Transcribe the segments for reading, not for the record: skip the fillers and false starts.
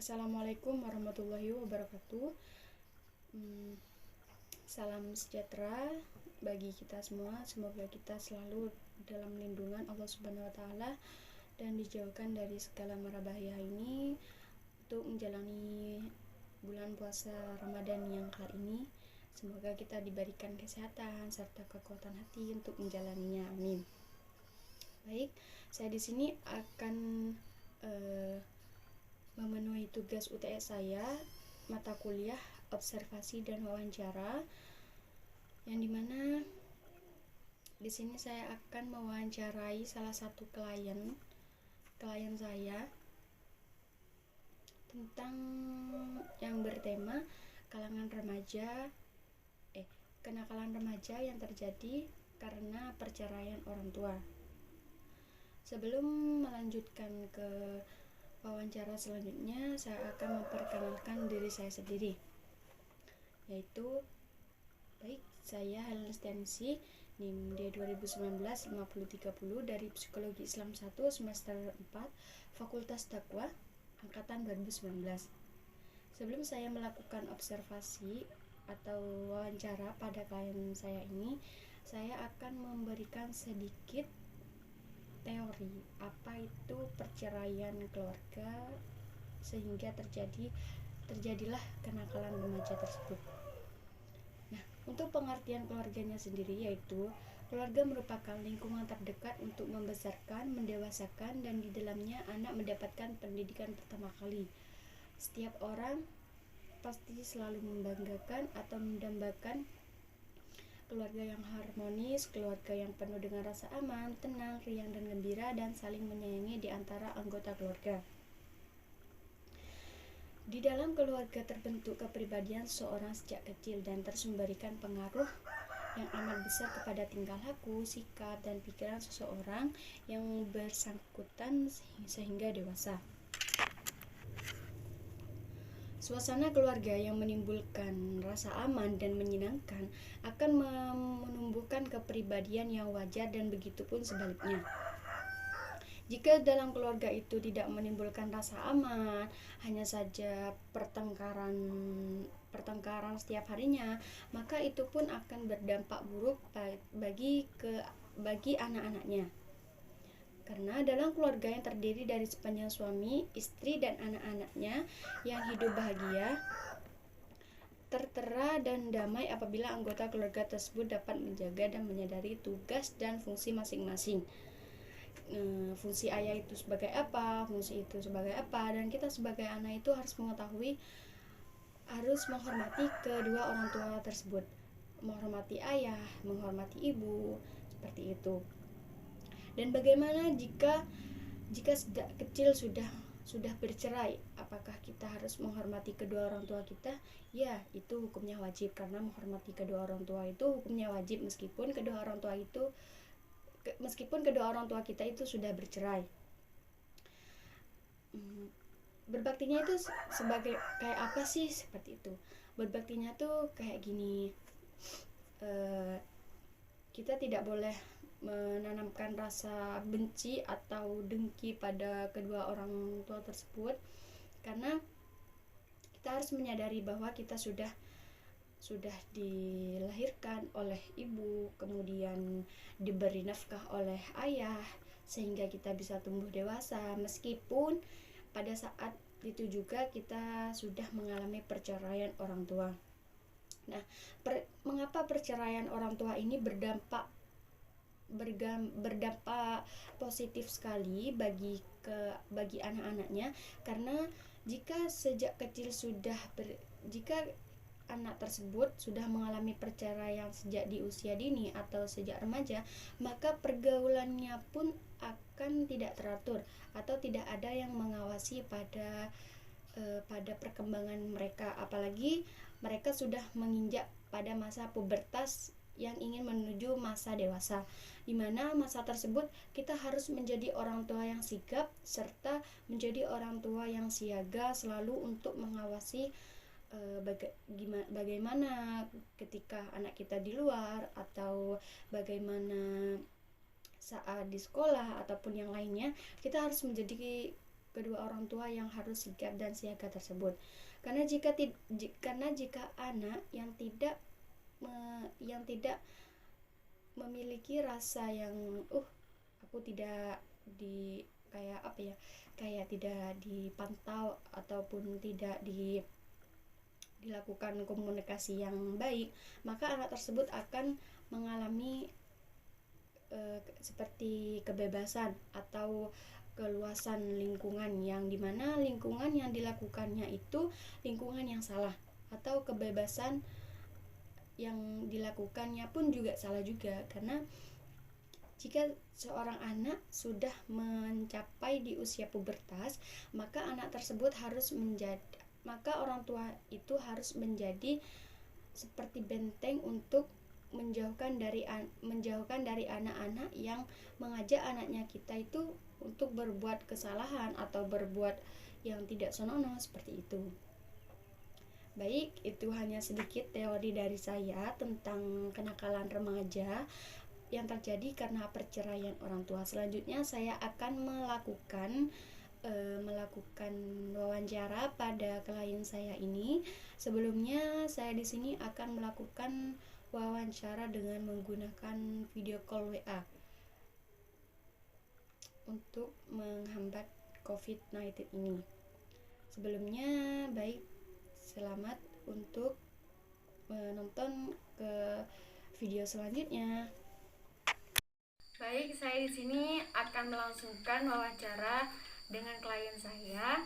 Assalamualaikum warahmatullahi wabarakatuh. Salam sejahtera bagi kita semua. Semoga kita selalu dalam lindungan Allah Subhanahu wa taala dan dijauhkan dari segala mara bahaya ini untuk menjalani bulan puasa Ramadan yang kali ini. Semoga kita diberikan kesehatan serta kekuatan hati untuk menjalaninya. Amin. Baik, saya di sini akan memenuhi tugas UTS saya, mata kuliah observasi dan wawancara, yang dimana di sini saya akan mewawancarai salah satu klien saya tentang yang bertema kenakalan remaja yang terjadi karena perceraian orang tua. Sebelum melanjutkan ke wawancara selanjutnya, saya akan memperkenalkan diri saya sendiri, yaitu saya Helen Stensi, NIM D2019-5030 dari Psikologi Islam 1 semester 4 Fakultas Dakwah angkatan 2019. Sebelum saya melakukan observasi atau wawancara pada klien saya ini, saya akan memberikan sedikit teori apa itu perceraian keluarga sehingga terjadilah kenakalan remaja tersebut. Nah, untuk pengertian keluarganya sendiri, yaitu keluarga merupakan lingkungan terdekat untuk membesarkan, mendewasakan, dan di dalamnya anak mendapatkan pendidikan pertama kali. Setiap orang pasti selalu membanggakan atau mendambakan keluarga yang harmonis, keluarga yang penuh dengan rasa aman, tenang, riang, dan gembira, dan saling menyayangi di antara anggota keluarga. Di dalam keluarga terbentuk kepribadian seseorang sejak kecil dan terus memberikan pengaruh yang amat besar kepada tingkah laku, sikap, dan pikiran seseorang yang bersangkutan sehingga dewasa. Suasana keluarga yang menimbulkan rasa aman dan menyenangkan akan menumbuhkan kepribadian yang wajar, dan begitupun sebaliknya. Jika dalam keluarga itu tidak menimbulkan rasa aman, hanya saja pertengkaran setiap harinya, maka itu pun akan berdampak buruk bagi anak-anaknya. Karena dalam keluarga yang terdiri dari sepanjang suami, istri, dan anak-anaknya yang hidup bahagia, tertera dan damai apabila anggota keluarga tersebut dapat menjaga dan menyadari tugas dan fungsi masing-masing. Fungsi ayah itu sebagai apa, fungsi itu sebagai apa, dan kita sebagai anak itu harus menghormati kedua orang tua tersebut, menghormati ayah, menghormati ibu, seperti itu. Dan bagaimana jika sejak kecil sudah bercerai, apakah kita harus menghormati kedua orang tua kita? Ya, itu hukumnya wajib, karena menghormati kedua orang tua itu hukumnya wajib meskipun kedua orang tua kita itu sudah bercerai. Berbaktinya itu sebagai kayak apa sih? Seperti itu. Berbaktinya tuh kayak gini. Kita tidak boleh menanamkan rasa benci atau dengki pada kedua orang tua tersebut, karena kita harus menyadari bahwa kita sudah dilahirkan oleh ibu, kemudian diberi nafkah oleh ayah, sehingga kita bisa tumbuh dewasa, meskipun pada saat itu juga kita sudah mengalami perceraian orang tua. Nah, mengapa perceraian orang tua ini berdampak positif sekali bagi anak-anaknya? Karena jika sejak kecil jika anak tersebut sudah mengalami perceraian sejak di usia dini atau sejak remaja, maka pergaulannya pun akan tidak teratur atau tidak ada yang mengawasi pada perkembangan mereka, apalagi mereka sudah menginjak pada masa pubertas yang ingin menuju masa dewasa, di mana masa tersebut kita harus menjadi orang tua yang sigap serta menjadi orang tua yang siaga selalu untuk mengawasi bagaimana ketika anak kita di luar, atau bagaimana saat di sekolah ataupun yang lainnya. Kita harus menjadi kedua orang tua yang harus sigap dan siaga tersebut. Karena jika anak yang tidak memiliki rasa yang aku tidak kayak tidak dipantau ataupun tidak dilakukan komunikasi yang baik, maka anak tersebut akan mengalami seperti kebebasan atau keluasan lingkungan, yang dimana lingkungan yang dilakukannya itu lingkungan yang salah, atau kebebasan yang dilakukannya pun juga salah juga. Karena jika seorang anak sudah mencapai di usia pubertas, maka orang tua itu harus menjadi seperti benteng untuk menjauhkan dari anak-anak yang mengajak anaknya kita itu untuk berbuat kesalahan atau berbuat yang tidak senonoh seperti itu. Baik, itu hanya sedikit teori dari saya tentang kenakalan remaja yang terjadi karena perceraian orang tua. Selanjutnya saya akan melakukan wawancara pada klien saya ini. Sebelumnya saya di sini akan melakukan wawancara dengan menggunakan video call WA untuk menghambat COVID-19 ini. Sebelumnya, baik, selamat untuk menonton ke video selanjutnya. Baik, saya di sini akan melangsungkan wawancara dengan klien saya.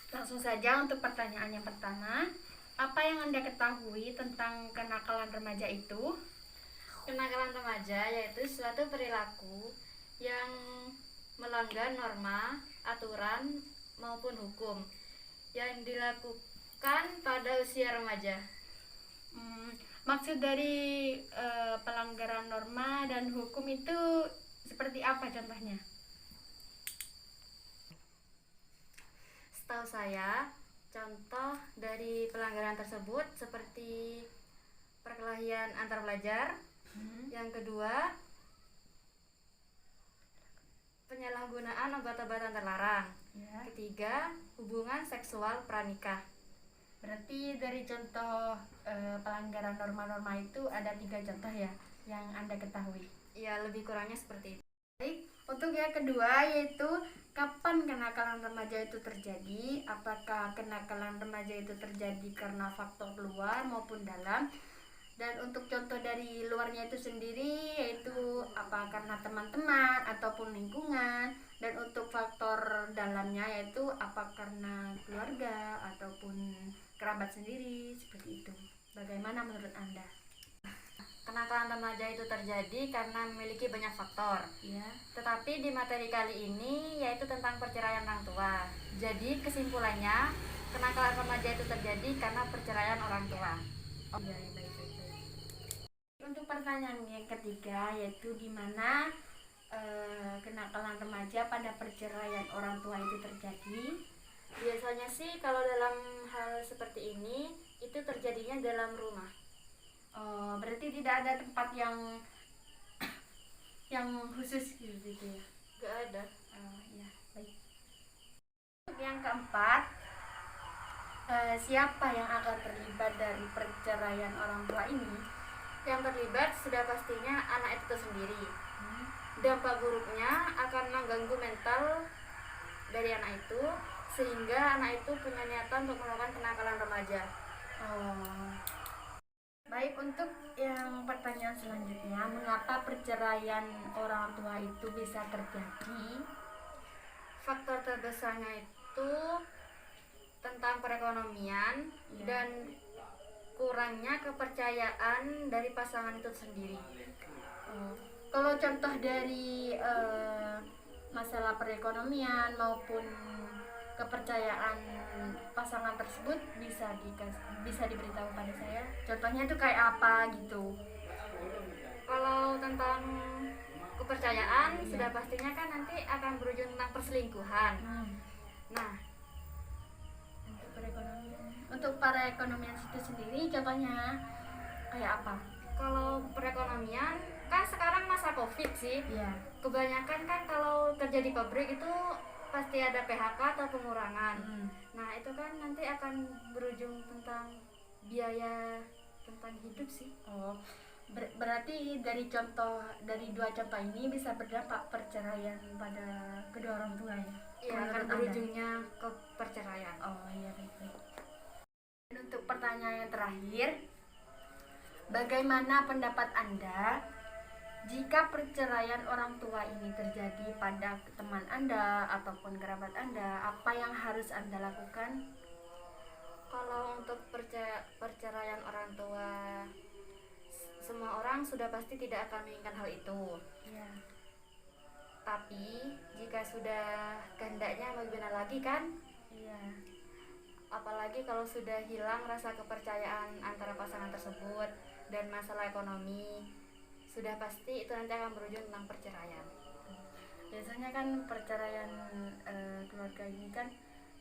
Langsung saja untuk pertanyaan yang pertama. Apa yang Anda ketahui tentang kenakalan remaja itu? Kenakalan remaja yaitu suatu perilaku yang melanggar norma, aturan, maupun hukum yang dilakukan pada usia remaja. Maksud dari pelanggaran norma dan hukum itu seperti apa contohnya? Setahu saya, contoh dari pelanggaran tersebut seperti perkelahian antar pelajar. Yang kedua, penyalahgunaan obat-obatan terlarang. Ketiga, hubungan seksual pranikah. Berarti dari contoh pelanggaran norma-norma itu ada 3 contoh ya yang Anda ketahui? Ya, lebih kurangnya seperti itu. Baik, untuk yang kedua yaitu kapan kenakalan remaja itu terjadi? Apakah kenakalan remaja itu terjadi karena faktor luar maupun dalam? Dan untuk contoh dari luarnya itu sendiri yaitu apa karena teman-teman ataupun lingkungan, dan untuk faktor dalamnya yaitu apa karena keluarga ataupun kerabat sendiri, seperti itu. Bagaimana menurut Anda? Kenakalan remaja itu terjadi karena memiliki banyak faktor. Ya. Tetapi di materi kali ini yaitu tentang perceraian orang tua. Jadi kesimpulannya, kenakalan remaja itu terjadi karena perceraian orang tua. Iya, baik. Untuk pertanyaan yang ketiga yaitu di mana kenakalan remaja pada perceraian orang tua itu terjadi? Biasanya sih kalau dalam hal seperti ini itu terjadinya dalam rumah. Berarti tidak ada tempat yang khusus gitu ya? Gak ada. Ya, baik. Untuk yang keempat, siapa yang akan terlibat dari perceraian orang tua ini? Yang terlibat sudah pastinya anak itu sendiri. Dampak buruknya akan mengganggu mental dari anak itu, sehingga anak itu punya niatan untuk melakukan kenakalan remaja. Baik, untuk yang pertanyaan selanjutnya, mengapa perceraian orang tua itu bisa terjadi? Faktor terbesarnya itu tentang perekonomian dan kurangnya kepercayaan dari pasangan itu sendiri. Kalau contoh dari masalah perekonomian maupun kepercayaan pasangan tersebut bisa diberitahu pada saya. Contohnya itu kayak apa gitu? Kalau tentang kepercayaan sudah pastinya kan nanti akan berujung tentang perselingkuhan. Nah, untuk perekonomian itu sendiri contohnya kayak apa? Kalau perekonomian kan sekarang masa COVID sih. Iya. Kebanyakan kan kalau kerja di pabrik itu pasti ada PHK atau pengurangan. Hmm. Nah itu kan nanti akan berujung tentang biaya tentang hidup sih. Oh, berarti dari dua contoh ini bisa berdampak perceraian pada kedua orang tua ya? Iya, akan Menurut Anda? berujungnya ke perceraian. Oh iya, baik-baik. Dan untuk pertanyaan yang terakhir, bagaimana pendapat Anda jika perceraian orang tua ini terjadi pada teman Anda ataupun kerabat Anda? Apa yang harus Anda lakukan? Kalau untuk perceraian orang tua, semua orang sudah pasti tidak akan menginginkan hal itu. Ya. Tapi jika sudah kehendaknya mau gimana lagi kan? Iya. Apalagi kalau sudah hilang rasa kepercayaan antara pasangan tersebut dan masalah ekonomi, sudah pasti itu nanti akan berujung tentang perceraian. Biasanya kan perceraian keluarga ini kan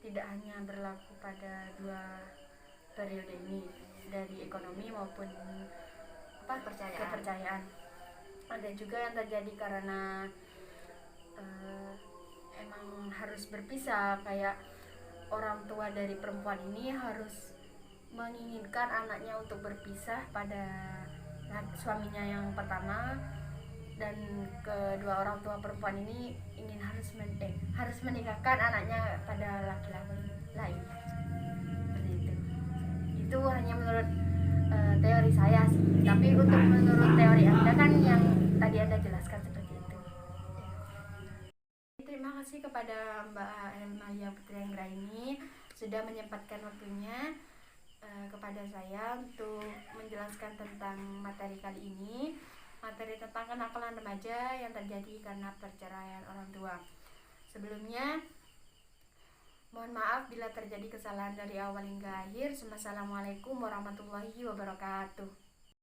tidak hanya berlaku pada dua periode ini, dari ekonomi maupun kepercayaan. Ada juga yang terjadi karena emang harus berpisah, kayak orang tua dari perempuan ini harus menginginkan anaknya untuk berpisah pada suaminya yang pertama, dan kedua orang tua perempuan ini harus menikahkan anaknya pada laki-laki lain. Seperti itu hanya menurut teori saya sih, tapi untuk menurut teori Anda kan yang tadi Anda jelaskan seperti itu. Terima kasih kepada Mbak Helmalia Putri Anggraini sudah menyempatkan waktunya kepada saya untuk menjelaskan tentang materi kali ini, materi tentang kenakalan remaja yang terjadi karena perceraian orang tua. Sebelumnya, mohon maaf bila terjadi kesalahan dari awal hingga akhir. Wassalamualaikum warahmatullahi wabarakatuh.